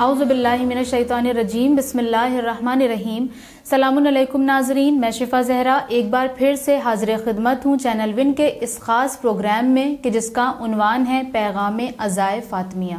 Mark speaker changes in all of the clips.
Speaker 1: اعوذ باللہ من الشیطان الرجیم، بسم اللہ الرحمن الرحیم۔ سلام علیکم ناظرین، میں شفا زہرا ایک بار پھر سے حاضر خدمت ہوں چینل ون کے اس خاص پروگرام میں کہ جس کا عنوان ہے پیغام عزائے فاطمیہ۔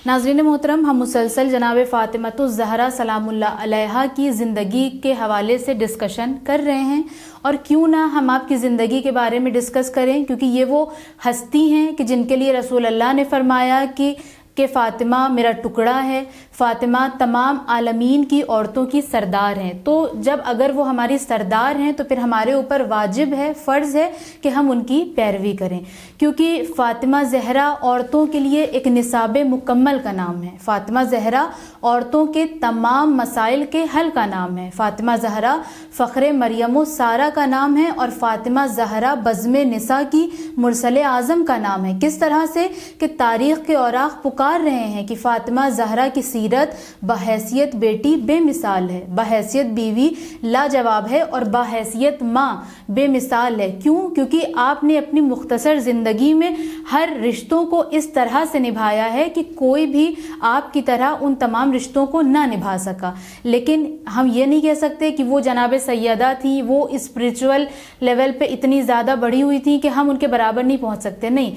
Speaker 1: ناظرین محترم، ہم مسلسل جناب فاطمۃ الزہرا سلام اللہ علیہا کی زندگی کے حوالے سے ڈسکشن کر رہے ہیں، اور کیوں نہ ہم آپ کی زندگی کے بارے میں ڈسکس کریں، کیونکہ یہ وہ ہستی ہیں کہ جن کے لیے رسول اللہ نے فرمایا کہ فاطمہ میرا ٹکڑا ہے، فاطمہ تمام عالمین کی عورتوں کی سردار ہیں۔ تو جب اگر وہ ہماری سردار ہیں تو پھر ہمارے اوپر واجب ہے، فرض ہے کہ ہم ان کی پیروی کریں، کیونکہ فاطمہ زہرا عورتوں کے لیے ایک نصاب مکمل کا نام ہے۔ فاطمہ زہرا عورتوں کے تمام مسائل کے حل کا نام ہے۔ فاطمہ زہرا فخر مریم و سارہ کا نام ہے، اور فاطمہ زہرا بزم نساء کی مرسل اعظم کا نام ہے۔ کس طرح سے کہ تاریخ کے اوراق پکار رہے ہیں کہ فاطمہ زہرا کی سیرت بحیثیت بیٹی بے مثال ہے، بحیثیت بیوی لاجواب ہے، اور بحیثیت ماں بے مثال ہے۔ کیونکہ آپ نے اپنی مختصر زندگی میں ہر رشتوں کو اس طرح سے نبھایا ہے کہ کوئی بھی آپ کی طرح ان تمام رشتوں کو نہ نبھا سکا۔ لیکن ہم یہ نہیں کہہ سکتے کہ وہ جناب سیدہ تھیں، وہ اسپریچول لیول پہ اتنی زیادہ بڑھی ہوئی تھیں کہ ہم ان کے برابر نہیں پہنچ سکتے، نہیں،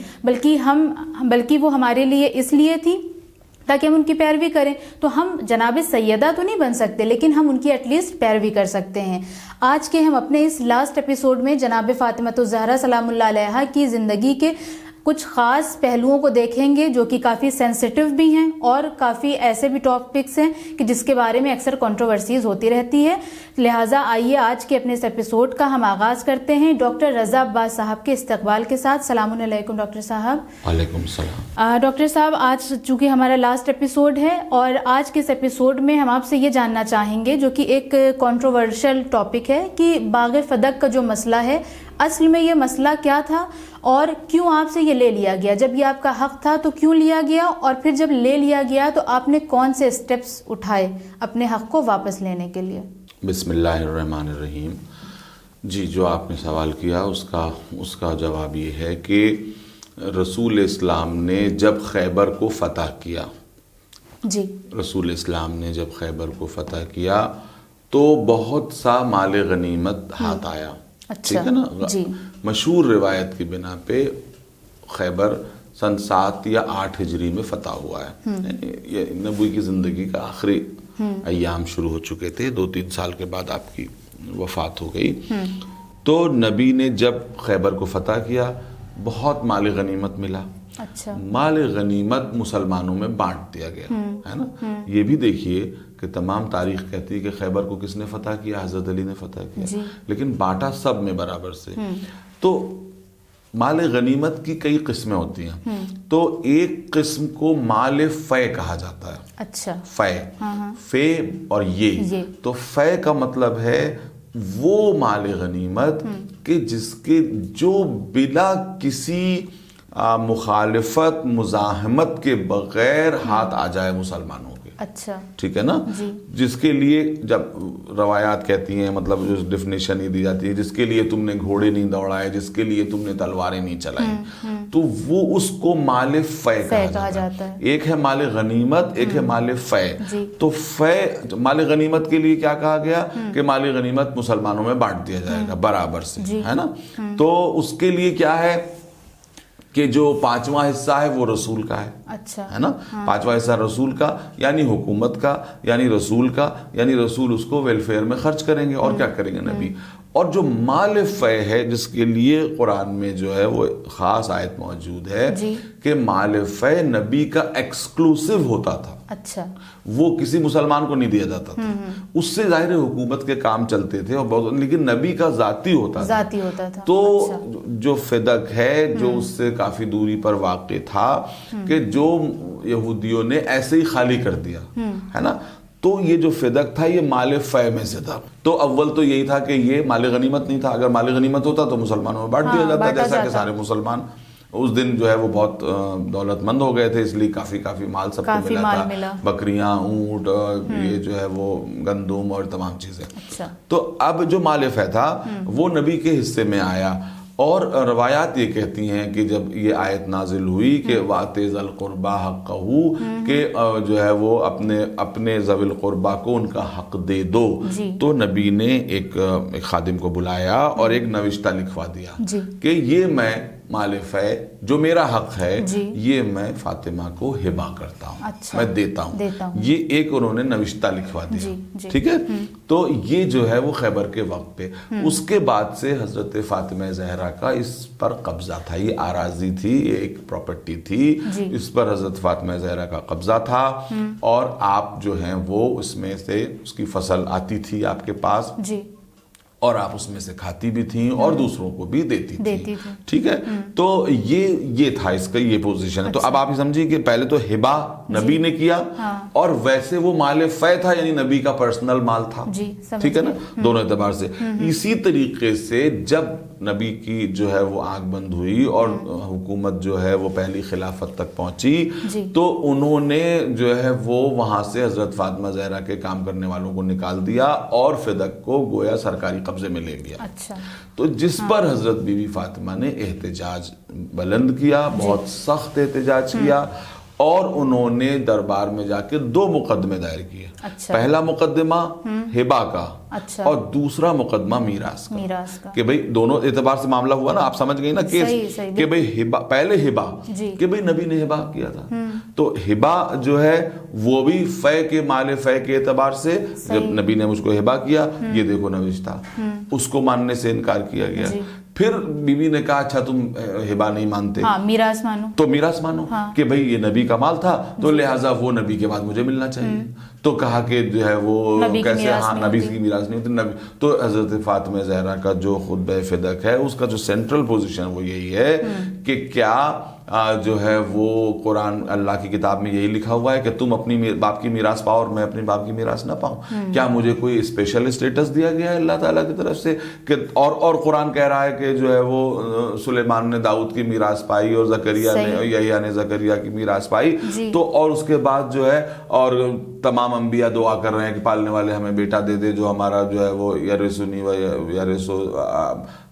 Speaker 1: بلکہ وہ ہمارے لیے اس لیے تھی تاکہ ہم ان کی پیروی کریں۔ تو ہم جناب سیدہ تو نہیں بن سکتے، لیکن ہم ان کی ایٹ لیسٹ پیروی کر سکتے ہیں۔ آج کے ہم اپنے اس لاسٹ ایپیسوڈ میں جناب فاطمۃ الزہرا سلام اللہ علیہا کی زندگی کے کچھ خاص پہلوؤں کو دیکھیں گے جو کہ کافی سینسٹیو بھی ہیں، اور کافی ایسے بھی ٹاپکس ہیں کہ جس کے بارے میں اکثر کنٹروورسیز ہوتی رہتی ہے۔ لہٰذا آئیے آج کے اپنے اس ایپیسوڈ کا ہم آغاز کرتے ہیں ڈاکٹر رضا عباس صاحب کے استقبال کے ساتھ۔ سلام علیکم ڈاکٹر صاحب۔
Speaker 2: وعلیکم السلام۔
Speaker 1: ڈاکٹر صاحب، آج چونکہ ہمارا لاسٹ ایپیسوڈ ہے، اور آج کے اس ایپیسوڈ میں ہم آپ سے یہ جاننا چاہیں گے جو کہ ایک کنٹروورشل ٹاپک ہے کہ باغ فدق کا جو مسئلہ ہے، اصل میں یہ مسئلہ کیا تھا، اور کیوں آپ سے یہ لے لیا گیا؟ جب یہ آپ کا حق تھا تو کیوں لیا گیا، اور پھر جب لے لیا گیا تو آپ نے کون سے اسٹیپس اٹھائے اپنے حق کو واپس لینے کے لیے؟
Speaker 2: بسم اللہ الرحمن الرحیم۔ جی، جو آپ نے سوال کیا اس کا جواب یہ ہے کہ رسول اسلام نے جب خیبر کو فتح کیا،
Speaker 1: جی،
Speaker 2: رسول اسلام نے جب خیبر کو فتح کیا تو بہت سا مال غنیمت ہاتھ آیا، ٹھیک ہے نا؟
Speaker 1: جی،
Speaker 2: مشہور روایت کی بنا پہ خیبر سن 7 یا 8 ہجری میں فتح ہوا ہے۔ یہ نبی کی زندگی کا آخری ایام شروع ہو چکے تھے، 2-3 سال کے بعد آپ کی وفات ہو گئی۔ تو نبی نے جب خیبر کو فتح کیا بہت مال غنیمت ملا۔
Speaker 1: اچھا،
Speaker 2: مال غنیمت مسلمانوں میں بانٹ دیا گیا ہے نا۔ یہ بھی دیکھیے کہ تمام تاریخ کہتی ہے کہ خیبر کو کس نے فتح کیا؟ حضرت علی نے فتح کیا، لیکن بانٹا سب میں برابر سے۔ تو مال غنیمت کی کئی قسمیں ہوتی ہیں، تو ایک قسم کو مال فے کہا جاتا ہے۔
Speaker 1: اچھا،
Speaker 2: فے اور یہ تو فے کا مطلب ہے وہ مال غنیمت کہ جس کے جو بلا کسی مخالفت مزاحمت کے بغیر ہاتھ آ جائے مسلمانوں کے۔
Speaker 1: اچھا،
Speaker 2: ٹھیک ہے نا؟ جس کے لیے جب روایات کہتی ہیں، مطلب جو ڈیفینیشن ہی دی جاتی ہے، جس کے لیے تم نے گھوڑے نہیں دوڑائے، جس کے لیے تم نے تلواریں نہیں چلائیں، تو وہ اس کو مال فے کہا جاتا ہے۔ ایک ہے مال غنیمت، ایک ہے مال فے۔ تو فے مال غنیمت کے لیے کیا کہا گیا کہ مال غنیمت مسلمانوں میں بانٹ دیا جائے گا برابر سے، ہے نا؟ تو اس کے لیے کیا ہے کہ جو 5واں حصہ ہے وہ رسول کا ہے۔
Speaker 1: اچھا،
Speaker 2: ہے نا؟ 5واں حصہ رسول کا، یعنی حکومت کا، یعنی رسول کا، یعنی رسول اس کو ویلفیئر میں خرچ کریں گے، اور کیا کریں گے نبی۔ اور جو مال فے ہے جس کے لیے قرآن میں جو ہے وہ خاص آیت موجود ہے کہ مال فے نبی کا ایکسکلوسیو ہوتا تھا۔
Speaker 1: اچھا،
Speaker 2: وہ کسی مسلمان کو نہیں دیا جاتا تھا، اس سے ظاہر حکومت کے کام چلتے تھے، اور لیکن نبی کا ذاتی ہوتا تھا۔ تو جو فدق ہے جو اس سے کافی دوری پر واقع تھا کہ جو یہودیوں نے ایسے ہی خالی کر دیا، ہے نا، تو یہ جو فدق تھا یہ مال فے میں سے تھا۔ تو اول تو یہی تھا کہ یہ مال غنیمت نہیں تھا، اگر مال غنیمت ہوتا تو مسلمانوں میں بانٹ دیا جاتا، جیسا کہ سارے مسلمان اس دن جو ہے وہ بہت دولت مند ہو گئے تھے، اس لیے کافی مال سب کو ملا تھا، بکریاں، اونٹ، یہ جو ہے وہ گندم اور تمام چیزیں۔ تو اب جو مال فے تھا وہ نبی کے حصے میں آیا، اور روایات یہ کہتی ہیں کہ جب یہ آیت نازل ہوئی کہ وَآتِ ذَا الْقُرْبَى حَقَّهُ کہ جو ہے وہ اپنے ذوی القربا کو ان کا حق دے دو، تو نبی نے ایک خادم کو بلایا اور ایک نوشتہ لکھوا دیا کہ یہ میں مال فے جو میرا حق ہے یہ میں فاطمہ کو ہبہ کرتا ہوں، میں دیتا ہوں، یہ ایک انہوں نے نوشتہ لکھوا دیا، ٹھیک ہے۔ تو یہ جو ہے وہ خیبر کے وقت پہ، اس کے بعد سے حضرت فاطمہ زہرا کا اس پر قبضہ تھا، یہ آراضی تھی، یہ ایک پراپرٹی تھی، اس پر حضرت فاطمہ زہرا کا قبضہ تھا، اور آپ جو ہیں وہ اس میں سے اس کی فصل آتی تھی آپ کے پاس، اور آپ اس میں سے کھاتی بھی تھیں اور دوسروں کو بھی دیتی تھی، ٹھیک ہے۔ تو یہ تھا اس کا یہ پوزیشن ہے۔ تو اب آپ سمجھیے کہ پہلے تو ہبہ نبی نے کیا، اور ویسے وہ مال فے تھا، یعنی نبی کا پرسنل مال تھا، ٹھیک ہے نا، دونوں اعتبار سے۔ اسی طریقے سے جب نبی کی جو ہے وہ آنکھ بند ہوئی اور حکومت جو ہے وہ پہلی خلافت تک پہنچی، تو انہوں نے جو ہے وہ وہاں سے حضرت فاطمہ زہرا کے کام کرنے والوں کو نکال دیا اور فدق کو گویا سرکاری قبضے میں لے لیا۔ تو جس پر حضرت بی بی فاطمہ نے احتجاج بلند کیا، بہت سخت احتجاج کیا، اور انہوں نے دربار میں جا کے 2 مقدمے دائر کیے، پہلا مقدمہ ہبہ کا اور دوسرا مقدمہ میراث کا، کہ بھئی دونوں اعتبار سے معاملہ ہوا نا، آپ سمجھ گئی نا کیس، کہ بھئی ہبہ، پہلے ہبہ کہ بھئی نبی نے ہبہ کیا تھا، تو ہبہ جو ہے وہ بھی فے کے مال فے کے اعتبار سے، جب نبی نے مجھ کو ہبہ کیا، یہ دیکھو نوشتہ، اس کو ماننے سے انکار کیا گیا۔ پھر بی بی نے کہا اچھا تم ہبہ نہیں مانتے
Speaker 1: میراث مانو، تو
Speaker 2: میراث مانو، کہ بھئی یہ نبی کا مال تھا تو لہٰذا وہ نبی کے بعد مجھے ملنا چاہیے۔ تو کہا کہ جو ہے وہ کیسے، ہاں نبی کی میراث نہیں ہوتی۔ تو حضرت فاطمہ زہرا کا جو خطبہ فدق ہے اس کا جو سینٹرل پوزیشن وہ یہی ہے کہ کیا جو ہے وہ قرآن اللہ کی کتاب میں یہی لکھا ہوا ہے کہ تم اپنی باپ کی میراث پاؤ اور میں اپنی باپ کی میراث نہ پاؤں؟ کیا مجھے کوئی اسپیشل اسٹیٹس دیا گیا ہے اللہ تعالیٰ کی طرف سے کہ اور قرآن کہہ رہا ہے کہ جو ہے وہ سلیمان نے داؤد کی میراث پائی اور زکریا نے یحییٰ نے زکریا کی میراث پائی، تو اور اس کے بعد جو ہے اور تمام انبیاء دعا کر رہے ہیں کہ پالنے والے ہمیں بیٹا دے دے جو ہمارا جو ہے وہ یرثنی و یرث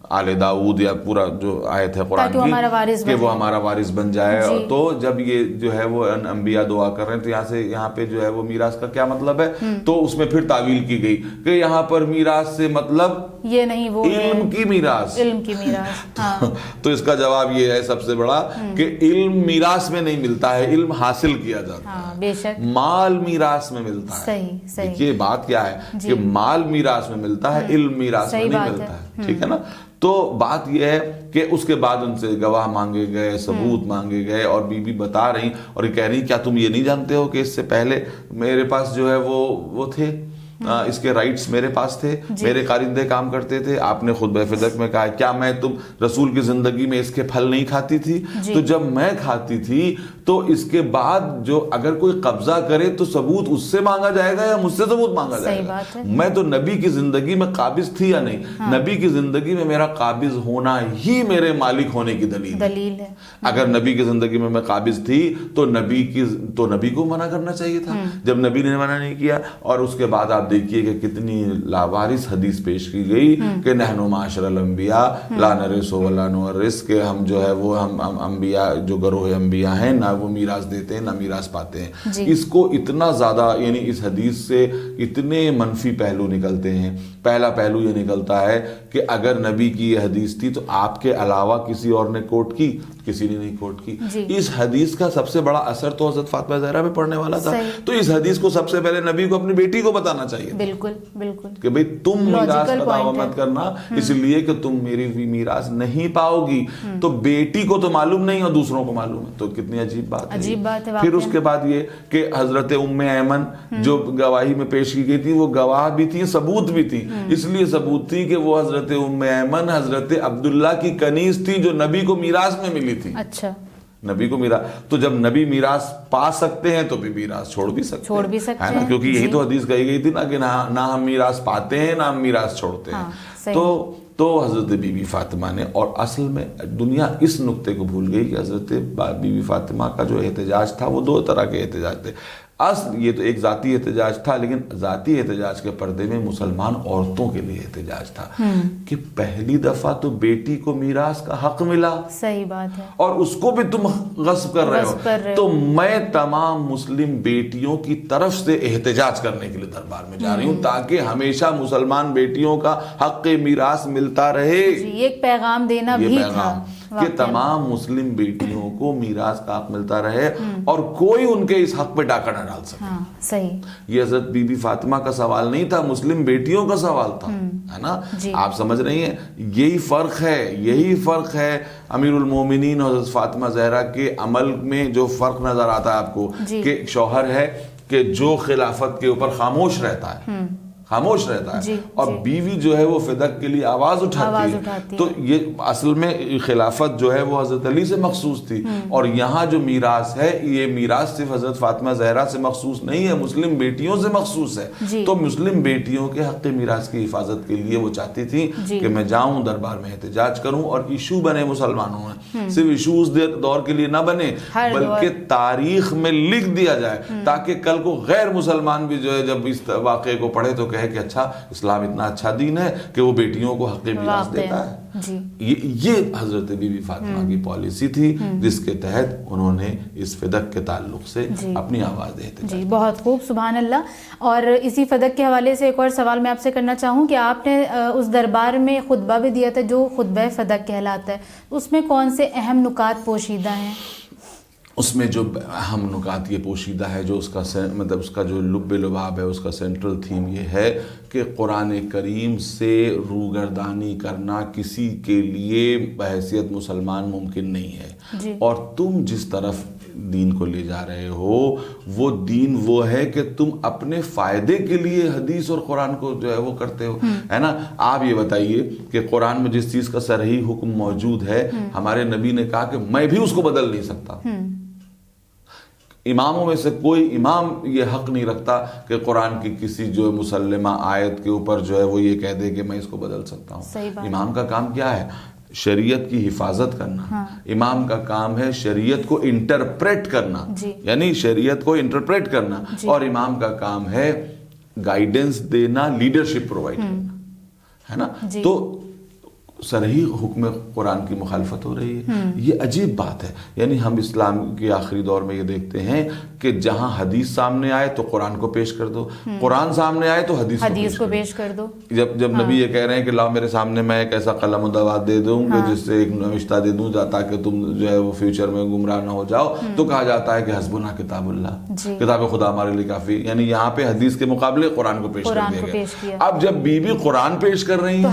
Speaker 2: آل داؤد، یا پورا جو آیت ہے قرآن کی کہ وہ ہمارا وارث بن جائے۔ تو جب یہ جو ہے وہ انبیاء دعا کر رہے ہیں تو یہاں پہ جو ہے وہ میراث کا کیا مطلب ہے؟ تو اس میں پھر تعویل کی گئی کہ یہاں پر میراث سے مطلب یہ نہیں، وہ علم کی میراث، علم کی میراث۔ تو اس کا جواب یہ ہے سب سے بڑا کہ علم میراث میں نہیں ملتا ہے، علم حاصل کیا جاتا ہے، بے شک مال میراث میں ملتا ہے۔ یہ بات کیا ہے کہ مال میراث میں ملتا ہے، علم میراث میں نہیں ملتا ہے، ٹھیک ہے نا۔ تو بات یہ ہے کہ اس کے بعد ان سے گواہ مانگے گئے، ثبوت مانگے گئے، اور بی بی بتا رہی اور یہ کہہ رہی کیا تم یہ نہیں جانتے ہو کہ اس سے پہلے میرے پاس جو ہے وہ تھے، اس کے رائٹس میرے پاس تھے، میرے کارندے کام کرتے تھے۔ آپ نے خطبہ فدق میں کہا کیا میں تم رسول کی زندگی میں اس کے پھل نہیں کھاتی تھی؟ تو جب میں کھاتی تھی تو اس کے بعد جو اگر کوئی قبضہ کرے تو ثبوت اس سے مانگا جائے گا یا مجھ سے ثبوت مانگا جائے گا؟ میں تو نبی کی زندگی میں قابض تھی یا نہیں؟ نبی کی زندگی میں میرا قابض ہونا ہی میرے مالک ہونے کی دلیل ہے۔ اگر نبی کی زندگی میں قابض تھی تو نبی کو منع کرنا چاہیے تھا، جب نبی نے منع نہیں کیا۔ اور اس کے بعد آپ دیکھیے کہ کتنی لاوارث حدیث پیش کی گئی کہ نحن معاشر الانبیاء لا نرث ولا نورث، کہ ہم جو ہے وہ ہم انبیاء جو گروہ انبیاء ہیں نہ وہ میراث دیتے ہیں نہ میراث پاتے ہیں۔ اس کو اتنا زیادہ، یعنی اس حدیث سے اتنے منفی پہلو نکلتے ہیں۔ پہلا پہلو یہ نکلتا ہے کہ اگر نبی کی یہ حدیث تھی تو آپ کے علاوہ کسی اور نے کوٹ کی؟ کسی نے نہیں کوٹ کی۔ اس حدیث کا سب سے بڑا اثر تو حضرت فاطمہ زہرا پہ پڑنے والا تھا، تو اس حدیث کو سب سے پہلے نبی کو اپنی بیٹی کو بتانا چاہیے، بالکل کہ بھئی تم میراث کا دعویٰ مت کرنا اس لیے کہ تم میری میراث نہیں پاؤ گی۔ تو بیٹی کو تو معلوم نہیں اور دوسروں کو معلوم ہے، تو کتنی عجیب بات ہے۔ پھر اس کے بعد یہ کہ حضرت ام ایمن جو گواہی میں پیش کی گئی تھی وہ گواہ بھی تھی، ثبوت بھی تھی، اس لیے ثبوت تھی کہ وہ حضرت ام ایمن حضرت عبداللہ کی کنیز تھی جو نبی کو میراث میں ملی تھی۔ اچھا، نبی کو میراث، تو جب نبی میراث پا سکتے ہیں تو بھی میراث چھوڑ بھی سکتے ہیں، کیونکہ یہی تو حدیث کہی گئی تھی نا کہ نہ ہم میراث پاتے ہیں نہ ہم میراث چھوڑتے ہیں۔ تو حضرت بی بی فاطمہ نے، اور اصل میں دنیا اس نقطے کو بھول گئی کہ حضرت بی بی فاطمہ کا جو احتجاج تھا وہ 2 طرح کے احتجاج تھے۔ اصل یہ تو ایک ذاتی احتجاج تھا، لیکن ذاتی احتجاج کے پردے میں مسلمان عورتوں کے لیے احتجاج تھا کہ پہلی دفعہ تو بیٹی کو میراث کا حق ملا،
Speaker 1: صحیح بات ہے،
Speaker 2: اور اس کو بھی تم غصب کر رہے ہو. تو میں تمام مسلم بیٹیوں کی طرف سے احتجاج کرنے کے لیے دربار میں جا رہی ہوں تاکہ ہمیشہ مسلمان بیٹیوں کا حق میراث ملتا رہے.
Speaker 1: ایک پیغام دینا بھی تھا
Speaker 2: کہ تمام مسلم بیٹیوں کو میراث کا حق ملتا رہے اور کوئی ان کے اس حق پہ ڈاکہ نہ ڈال سکے.
Speaker 1: صحیح.
Speaker 2: یہ حضرت بی بی فاطمہ کا سوال نہیں تھا، مسلم بیٹیوں کا سوال تھا، ہے نا. آپ سمجھ رہی ہیں، یہی فرق ہے امیر المومنین اور حضرت فاطمہ زہرا کے عمل میں. جو فرق نظر آتا ہے آپ کو کہ شوہر ہے کہ جو خلافت کے اوپر خاموش رہتا ہے اور بیوی جو ہے وہ فدق کے لیے آواز اٹھاتی ہے. تو یہ اصل میں خلافت جو ہے وہ حضرت علی سے مخصوص تھی، اور یہاں جو میراث ہے یہ میراث صرف حضرت فاطمہ زہرا سے مخصوص نہیں ہے، مسلم بیٹیوں سے مخصوص ہے. تو مسلم بیٹیوں کے حق میراث کی حفاظت کے لیے وہ چاہتی تھی کہ میں جاؤں دربار میں احتجاج کروں اور ایشو بنے مسلمانوں میں. صرف ایشو اس دور کے لیے نہ بنے بلکہ تاریخ میں لکھ دیا جائے تاکہ کل کو غیر مسلمان بھی جو ہے جب اس واقعے کو پڑھے تو کہے کہ اچھا اسلام اتنا اچھا دین ہے کہ وہ بیٹیوں کو حق میراث دیتا ہے. یہ حضرت بی بی فاطمہ کی پالیسی تھی جس کے تحت انہوں نے اس فدق کے تعلق سے اپنی آواز دیتے.
Speaker 1: بہت خوب، سبحان اللہ. اور اسی فدق کے حوالے سے ایک اور سوال میں آپ سے کرنا چاہوں کہ آپ نے اس دربار میں خطبہ بھی دیا تھا جو خطبہ فدق کہلاتا ہے، اس میں کون سے اہم نکات پوشیدہ ہیں؟
Speaker 2: اس میں جو اہم نکات یہ پوشیدہ ہے، جو اس کا جو لب لباب ہے، اس کا سینٹرل تھیم یہ ہے کہ قرآن کریم سے روگردانی کرنا کسی کے لیے بحیثیت مسلمان ممکن نہیں ہے. اور تم جس طرف دین کو لے جا رہے ہو وہ دین وہ ہے کہ تم اپنے فائدے کے لیے حدیث اور قرآن کو جو ہے وہ کرتے ہو، ہے نا. آپ یہ بتائیے کہ قرآن میں جس چیز کا صریح حکم موجود ہے، ہمارے نبی نے کہا کہ میں بھی اس کو بدل نہیں سکتا. اماموں میں سے کوئی امام یہ حق نہیں رکھتا کہ قرآن کی کسی جو مسلمہ آیت کے اوپر جو ہے وہ یہ کہہ دے کہ میں اس کو بدل سکتا ہوں. امام کا کام کیا ہے؟ شریعت کی حفاظت کرنا. امام کا کام ہے شریعت کو انٹرپریٹ کرنا، یعنی شریعت کو انٹرپریٹ کرنا. اور امام کا کام ہے گائیڈنس دینا، لیڈرشپ پرووائڈ کرنا، ہے نا. تو صریح حکم قرآن کی مخالفت ہو رہی ہے، یہ عجیب بات ہے. یعنی ہم اسلام کے آخری دور میں یہ دیکھتے ہیں کہ جہاں حدیث سامنے آئے تو قرآن کو پیش کر دو، قرآن سامنے آئے تو حدیث کو پیش کر دو. جب نبی یہ کہہ رہے ہیں کہ لاؤ میرے سامنے میں ایک ایسا قلم و دوات دے دوں کہ جس سے ایک نوشتہ دے دوں تاکہ تم جو ہے وہ فیوچر میں گمراہ نہ ہو جاؤ، تو کہا جاتا ہے کہ حسبنا کتاب اللہ، کتاب خدا ہمارے لیے کافی. یعنی یہاں پہ حدیث کے مقابلے قرآن کو پیش کر دیا گیا. اب جب بیوی قرآن پیش کر رہی ہیں تو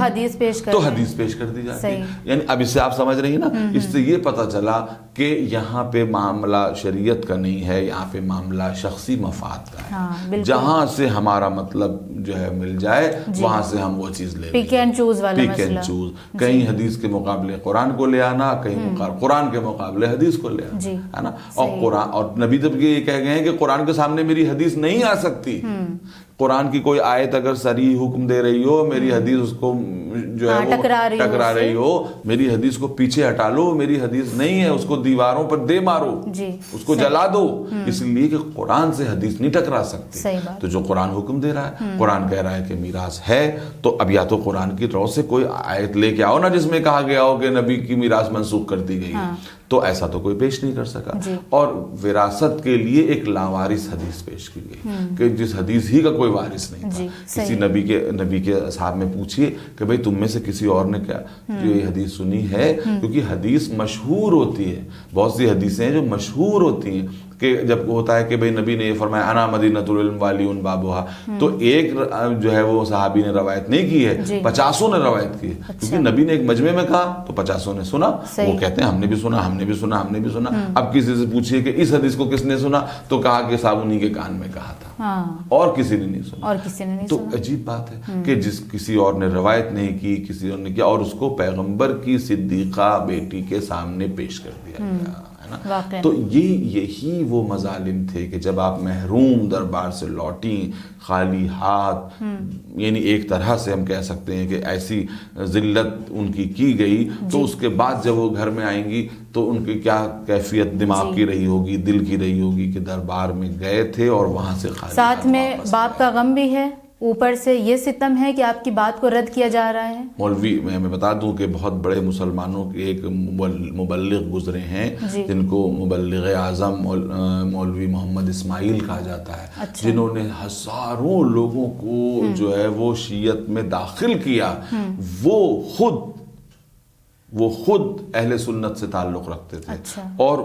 Speaker 2: حدیث پیش کر دی جاتی ہے. یعنی اب اس سے آپ سمجھ رہی ہیں نا، اس سے یہ پتہ چلا کہ یہاں پہ معاملہ شریعت کا نہیں ہے، یہاں پہ معاملہ شخصی مفاد کا ہے. جہاں سے ہمارا مطلب جو ہے مل جائے وہاں سے ہم وہ چیز لے لیں.
Speaker 1: Pick and choose.
Speaker 2: کہیں حدیث کے مقابلے قرآن کو لے آنا، کہیں قرآن کے مقابلے حدیث کو لے آنا، ہے نا. اور قرآن اور نبی جب یہ کہہ گئے ہیں کہ قرآن کے سامنے میری حدیث نہیں آ سکتی. قرآن کی کوئی آیت اگر صریح حکم دے رہی ہو، میری حدیث اس کو جو ہے وہ ٹکرا رہی ہو، میری حدیث کو پیچھے ہٹا لو. میری حدیث نہیں ہے، اس کو دیواروں پر دے مارو، اس کو جلا دو، اس لیے کہ قرآن سے حدیث نہیں ٹکرا سکتی. تو جو قرآن حکم دے رہا ہے، قرآن کہہ رہا ہے کہ میراث ہے، تو اب یا تو قرآن کی طرف سے کوئی آیت لے کے آؤ نا جس میں کہا گیا ہو کہ نبی کی میراث منسوخ کر دی گئی ہے. تو ایسا تو کوئی پیش نہیں کر سکا. اور وراثت کے لیے ایک لاوارث حدیث پیش کی گئی کہ جس حدیث ہی کا کوئی وارث نہیں تھا. کسی نبی کے اصحاب میں پوچھئے کہ بھئی تم میں سے کسی اور نے کیا جو یہ حدیث سنی ہے، کیونکہ حدیث مشہور ہوتی ہے. بہت سی حدیثیں ہیں جو مشہور ہوتی ہیں کہ جب ہوتا ہے کہ بھئی نبی نے یہ فرمایا انا مدینۃ العلم والیون بابھا، تو ایک جو ہے وہ صحابی نے روایت نہیں کی ہے، 50 نے روایت کی ہے. کیونکہ نبی نے ایک مجمع میں کہا تو 50 نے سنا. وہ کہتے ہیں ہم نے بھی سنا، ہم نے بھی سنا، ہم نے بھی سنا. اب کسی سے پوچھئے کہ اس حدیث کو کس نے سنا، تو کہا کہ صاحب انہی کے کان میں کہا تھا، اور کسی نے نہیں سنا. تو عجیب بات ہے کہ کسی اور نے روایت نہیں کی، کسی اور نے کیا، اور اس کو پیغمبر کی صدیقہ بیٹی کے سامنے پیش کر دیا گیا. نا. تو یہی وہ مظالم تھے کہ جب آپ محروم دربار سے لوٹیں خالی ہاتھ, یعنی ایک طرح سے ہم کہہ سکتے ہیں کہ ایسی ذلت ان کی گئی, تو اس کے بعد جب وہ گھر میں آئیں گی تو ان کی کیا کیفیت دماغ کی رہی ہوگی, دل کی رہی ہوگی کہ دربار میں گئے تھے اور وہاں سے خالی
Speaker 1: ساتھ میں باپ کا غم بھی ہے, اوپر سے یہ ستم ہے کہ آپ کی بات کو رد کیا جا رہا ہے.
Speaker 2: مولوی میں بتا دوں کہ بہت بڑے مسلمانوں کے ایک مبلغ گزرے ہیں جن کو مبلغ اعظم مولوی محمد اسماعیل کہا جاتا ہے, جنہوں نے ہزاروں لوگوں کو جو ہے وہ شیعت میں داخل کیا. وہ خود اہل سنت سے تعلق رکھتے تھے, اور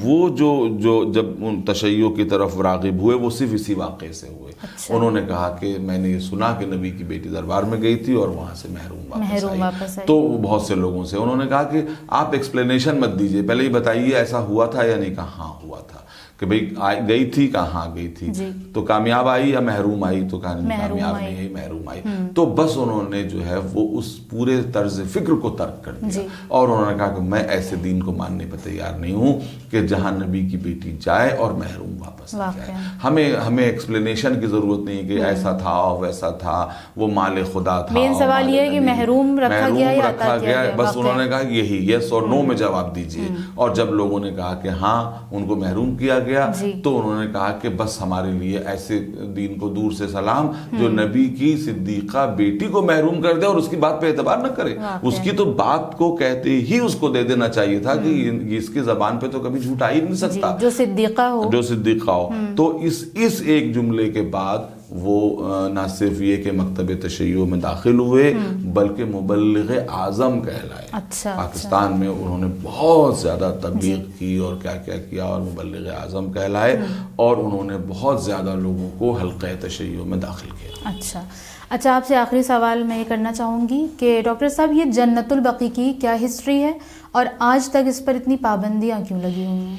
Speaker 2: وہ جو جب ان تشیع کی طرف راغب ہوئے وہ صرف اسی واقعے سے ہوئے. انہوں نے کہا کہ میں نے یہ سنا کہ نبی کی بیٹی دربار میں گئی تھی اور وہاں سے محروم واپس آئی. تو بہت سے لوگوں سے انہوں نے کہا کہ آپ ایکسپلینیشن مت دیجئے, پہلے یہ بتائیے ایسا ہوا تھا یا نہیں. کہا ہاں ہوا تھا. کہ بھئی گئی تھی, کہاں گئی تھی, تو کامیاب آئی یا محروم آئی, تو کامیاب نہیں آئی, محروم آئی. تو بس انہوں نے جو ہے وہ اس پورے طرز فکر کو ترک کر دیا, اور انہوں نے کہا کہ میں ایسے دین کو ماننے پر تیار نہیں ہوں کہ جہاں نبی کی بیٹی جائے اور محروم واپس آ جائے. ہمیں ایکسپلینیشن کی ضرورت نہیں کہ ایسا تھا ویسا تھا, وہ مال خدا تھا.
Speaker 1: مین سوال یہ ہے کہ محروم رکھا گیا,
Speaker 2: بس انہوں نے کہا یہی یس اور نو میں جواب دیجئے. اور جب لوگوں نے کہا کہ ہاں ان کو محروم کیا گیا, تو انہوں نے کہا کہ بس ہمارے لیے ایسے دین کو دور سے سلام جو نبی کی صدیقہ بیٹی کو محروم کر دے اور اس کی بات پہ اعتبار نہ کرے. اس کی تو بات کو کہتے ہی اس کو دے دینا چاہیے تھا کہ اس کی زبان پہ تو کبھی جھوٹ آ ہی نہیں سکتا,
Speaker 1: جو صدیقہ ہو.
Speaker 2: تو اس ایک جملے کے بعد وہ نہ صرف یہ کہ مکتب تشیع میں داخل ہوئے بلکہ مبلغ اعظم کہلائے. پاکستان میں انہوں نے بہت زیادہ تبلیغ کی اور کیا کیا اور مبلغ اعظم کہلائے, اور انہوں نے بہت زیادہ لوگوں کو حلقہ تشیع میں داخل کیا.
Speaker 1: اچھا آپ سے آخری سوال میں یہ کرنا چاہوں گی کہ ڈاکٹر صاحب یہ جنت البقیع کی کیا ہسٹری ہے اور آج تک اس پر اتنی پابندیاں کیوں لگی ہوئی ہیں؟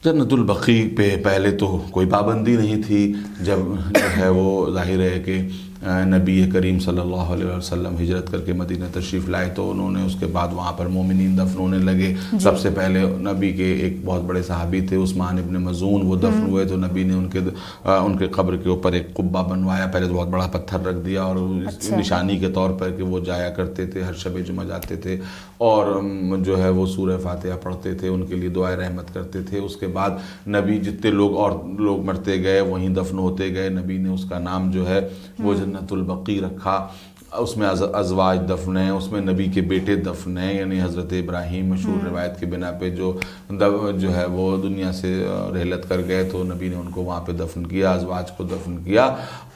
Speaker 2: جنت البقیع پہ پہلے تو کوئی پابندی نہیں تھی. جب جو ہے وہ ظاہر ہے کہ نبی کریم صلی اللہ علیہ وسلم ہجرت کر کے مدینہ تشریف لائے تو انہوں نے اس کے بعد وہاں پر مومنین دفن ہونے لگے. سب سے پہلے نبی کے ایک بہت بڑے صحابی تھے عثمان ابن مظعون, وہ دفن ہوئے تو نبی نے ان کے قبر کے اوپر ایک قبہ بنوایا. پہلے تو بہت بڑا پتھر رکھ دیا اور نشانی کے طور پر کہ وہ جایا کرتے تھے, ہر شب جمعہ جاتے تھے اور جو ہے وہ سورہ فاتحہ پڑھتے تھے, ان کے لیے دعائے رحمت کرتے تھے. اس کے بعد نبی جتنے لوگ مرتے گئے وہیں دفن ہوتے گئے. نبی نے اس کا نام جو ہے وہ جنت البقیع رکھا. اس میں ازواج دفن ہیں, اس میں نبی کے بیٹے دفن ہیں, یعنی حضرت ابراہیم مشہور روایت کی بنا پہ جو ہے وہ دنیا سے رحلت کر گئے تو نبی نے ان کو وہاں پہ دفن کیا, ازواج کو دفن کیا,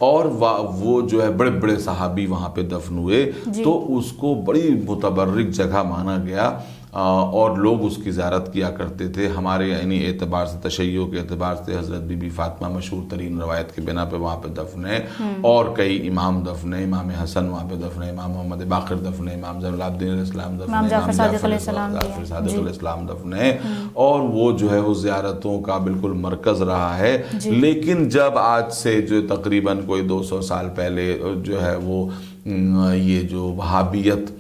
Speaker 2: اور وہ جو ہے بڑے بڑے صحابی وہاں پہ دفن ہوئے. تو اس کو بڑی متبرک جگہ مانا گیا اور لوگ اس کی زیارت کیا کرتے تھے. ہمارے یعنی اعتبار سے تشیع کے اعتبار سے حضرت بی بی فاطمہ مشہور ترین روایت کی بنا پہ وہاں پہ دفن ہے, اور کئی امام دفن ہیں. امام حسن وہاں پہ دفن ہے, امام محمد باقر دفن ہے, امام زین العابدین علیہ السلام دفن ہے, امام جعفر صادق علیہ السلام دفن ہے, اور وہ جو ہے وہ زیارتوں کا بالکل مرکز رہا ہے. لیکن جب آج سے جو تقریباً کوئی 200 سال پہلے جو ہے وہ یہ جو وہابیت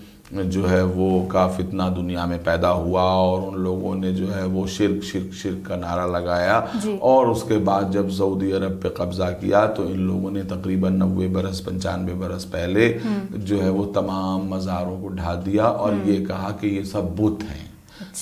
Speaker 2: جو ہے وہ کا فتنہ دنیا میں پیدا ہوا اور ان لوگوں نے جو ہے وہ شرک کا نعرہ لگایا, اور اس کے بعد جب سعودی عرب پہ قبضہ کیا تو ان لوگوں نے تقریباً 90-95 برس پہلے جو ہے وہ تمام مزاروں کو ڈھا دیا اور یہ کہا کہ یہ سب بت ہیں,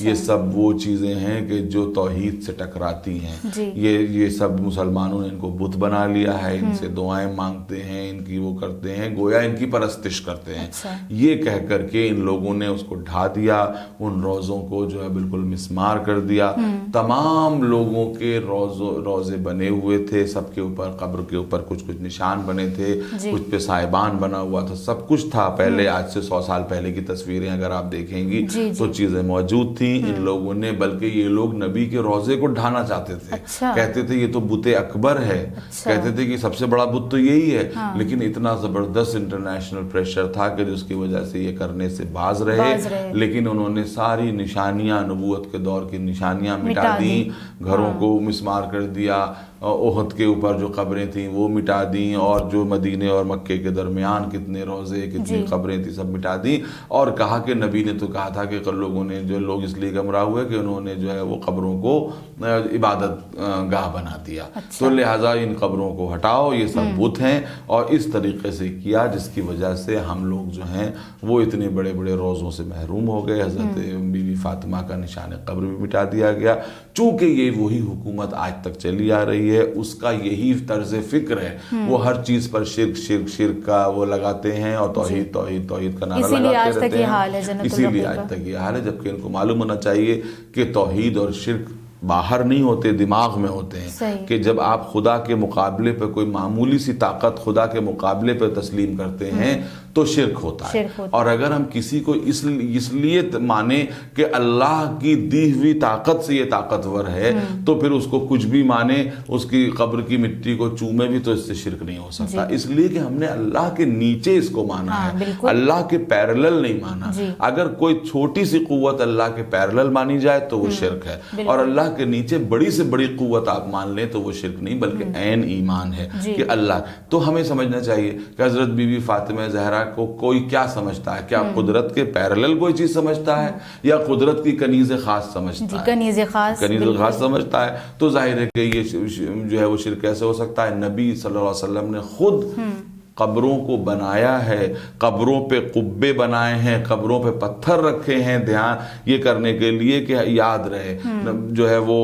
Speaker 2: یہ سب وہ چیزیں ہیں کہ جو توحید سے ٹکراتی ہیں. یہ سب مسلمانوں نے ان کو بت بنا لیا ہے, ان سے دعائیں مانگتے ہیں, ان کی وہ کرتے ہیں, گویا ان کی پرستش کرتے ہیں. یہ کہہ کر کے ان لوگوں نے اس کو ڈھا دیا, ان روزوں کو جو ہے بالکل مسمار کر دیا. تمام لوگوں کے روزے بنے ہوئے تھے, سب کے اوپر قبر کے اوپر کچھ نشان بنے تھے, کچھ پہ سائبان بنا ہوا تھا, سب کچھ تھا. پہلے آج سے 100 سال پہلے کی تصویریں اگر آپ دیکھیں گی تو چیزیں موجود تھیں. ان لوگوں نے بلکہ یہ لوگ نبی کے روزے کو ڈھانا چاہتے تھے. کہتے تھے یہ تو بت اکبر ہے, کہتے تھے کہ سب سے بڑا بت تو یہی ہے. لیکن اتنا زبردست انٹرنیشنل پریشر تھا کہ جس کی وجہ سے یہ کرنے سے باز رہے. لیکن انہوں نے ساری نشانیاں, نبوت کے دور کی نشانیاں مٹا دیں, گھروں کو مسمار کر دیا, احد کے اوپر جو قبریں تھیں وہ مٹا دیں، اور جو مدینے اور مکے کے درمیان کتنے روزے کتنی قبریں تھیں سب مٹا دیں، اور کہا کہ نبی نے تو کہا تھا کہ لوگوں نے جو لوگ اس لیے گمراہ ہوئے کہ انہوں نے جو ہے وہ قبروں کو عبادت گاہ بنا دیا، تو لہٰذا ان قبروں کو ہٹاؤ، یہ سب بت ہیں، اور اس طریقے سے کیا جس کی وجہ سے ہم لوگ جو ہیں وہ اتنے بڑے بڑے روزوں سے محروم ہو گئے۔ حضرت بی بی فاطمہ کا نشان قبر بھی مٹا دیا گیا، چونکہ یہ وہی حکومت آج تک چلی آ رہی ہے، اس کا یہی طرز فکر ہے، وہ ہر چیز پر شرک شرک شرک کا وہ لگاتے ہیں، اور توحید توحید توحید کا نعرہ لگاتے رہتے ہیں، اسی لیے آج تک یہ حال ہے، جبکہ ان کو معلوم ہونا چاہیے کہ توحید اور شرک باہر نہیں ہوتے، دماغ میں ہوتے ہیں، کہ جب آپ خدا کے مقابلے پہ کوئی معمولی سی طاقت خدا کے مقابلے پہ تسلیم کرتے ہیں تو شرک ہوتا ہے، اور اگر ہم کسی کو اس لیے مانیں کہ اللہ کی دی ہوئی طاقت سے یہ طاقتور ہے، تو پھر اس کو کچھ بھی مانے، اس کی قبر کی مٹی کو چومے بھی، تو اس سے شرک نہیں ہو سکتا، اس لیے کہ ہم نے اللہ کے نیچے اس کو مانا ہے، اللہ کے پیرلل نہیں مانا۔ اگر کوئی چھوٹی سی قوت اللہ کے پیرلل مانی جائے تو وہ شرک ہے، اور اللہ کے نیچے بڑی سے بڑی قوت آپ مان لیں تو وہ شرک نہیں بلکہ عین ایمان ہے کہ اللہ۔ تو ہمیں سمجھنا چاہیے کہ حضرت بی بی فاطمہ زہرا کو کوئی کیا سمجھتا ہے، کیا قدرت کے پیرلل کوئی چیز سمجھتا ہے، یا قدرت کی کنیز خاص سمجھتا ہے، کنیز خاص سمجھتا ہے، تو ظاہر ہے کہ یہ جو ہے وہ شرک کیسے ہو سکتا ہے۔ نبی صلی اللہ علیہ وسلم نے خود قبروں کو بنایا ہے، قبروں پہ قبے بنائے ہیں، قبروں پہ پتھر رکھے ہیں، دھیان یہ کرنے کے لیے کہ یاد رہے، جو ہے وہ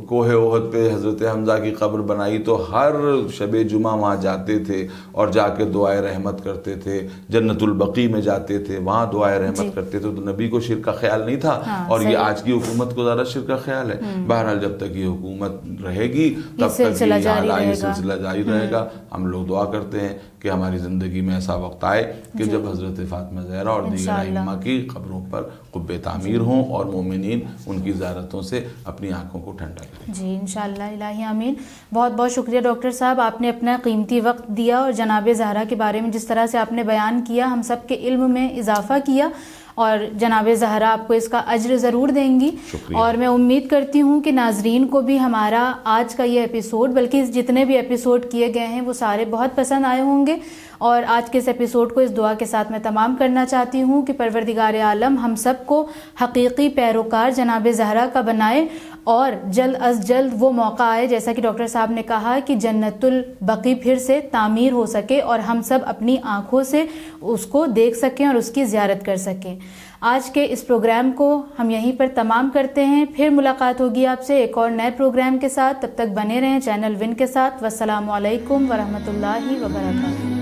Speaker 2: کوہ احد پہ حضرت حمزہ کی قبر بنائی تو ہر شب جمعہ وہاں جاتے تھے اور جا کے دعائے رحمت کرتے تھے، جنت البقیع میں جاتے تھے، وہاں دعائے رحمت کرتے تھے، تو نبی کو شرک کا خیال نہیں تھا، اور یہ آج کی حکومت کو زیادہ شرک کا خیال ہے۔ بہرحال جب تک یہ حکومت رہے گی تب تک یہ سلسلہ جاری رہے گا۔ ہم لوگ دعا کرتے ہیں کہ ہماری زندگی میں ایسا وقت آئے کہ جب حضرت فاطمہ زہرا اور دیگر ائمہ کی قبروں پر قبے تعمیر ہوں اور مومنین ان کی زیارتوں سے اپنی آنکھوں کو ٹھنڈا کریں۔
Speaker 1: جی انشاءاللہ، الہی آمین۔ بہت بہت شکریہ ڈاکٹر صاحب، آپ نے اپنا قیمتی وقت دیا اور جناب زہرا کے بارے میں جس طرح سے آپ نے بیان کیا، ہم سب کے علم میں اضافہ کیا، اور جناب زہرا آپ کو اس کا اجر ضرور دیں گی، اور میں امید کرتی ہوں کہ ناظرین کو بھی ہمارا آج کا یہ ایپیسوڈ، بلکہ جتنے بھی ایپیسوڈ کیے گئے ہیں وہ سارے بہت پسند آئے ہوں گے، اور آج کے اس ایپیسوڈ کو اس دعا کے ساتھ میں تمام کرنا چاہتی ہوں کہ پروردگار عالم ہم سب کو حقیقی پیروکار جناب زہرا کا بنائے، اور جلد از جلد وہ موقع آئے جیسا کہ ڈاکٹر صاحب نے کہا کہ جنت البقیع پھر سے تعمیر ہو سکے اور ہم سب اپنی آنکھوں سے اس کو دیکھ سکیں اور اس کی زیارت کر سکیں۔ آج کے اس پروگرام کو ہم یہیں پر تمام کرتے ہیں، پھر ملاقات ہوگی آپ سے ایک اور نئے پروگرام کے ساتھ، تب تک بنے رہیں چینل ون کے ساتھ۔ والسلام علیکم ورحمۃ اللہ وبرکاتہ۔